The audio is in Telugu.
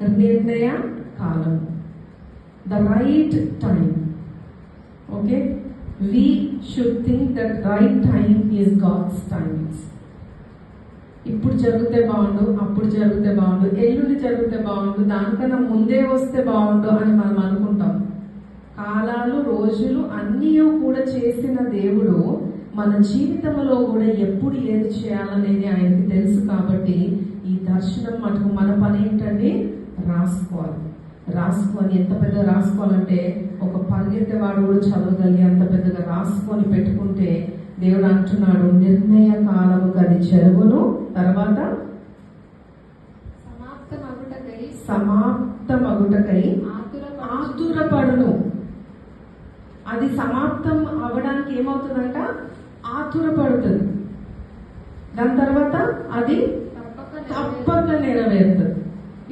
నిర్ణయ కాలం, the right time. Okay, we should think that right time is God's timings. ఇప్పుడు జరిగితే బాగుండు, అప్పుడు జరిగితే బాగుండు, ఎల్లుండి జరిగితే బాగుండు, దానికన్నా ముందే వస్తే బాగుండు అని మనం అనుకుంటాం. కాలాలు, రోజులు అన్నీ కూడా చేసిన దేవుడు మన జీవితంలో కూడా ఎప్పుడు ఏది చేయాలనేది ఆయనకి తెలుసు. కాబట్టి ఈ దర్శనం మటుకు మన పని ఏంటండి, రాసుకోవాలి. రాసుకొని ఎంత పెద్దగా రాసుకోవాలంటే ఒక పరిగెత్తేవాడు కూడా చదవగలిగి అంత పెద్దగా రాసుకొని పెట్టుకుంటే దేవుడు అంటున్నాడు, నిర్ణయ కాలము అది జరుగును, తర్వాత సమాప్తమగుటకై ఆతురపడును. అది సమాప్తం అవ్వడానికి ఏమవుతుందంట, ఆతురపడుతుంది. దాని తర్వాత అది తప్పక నెరవేరుతుంది.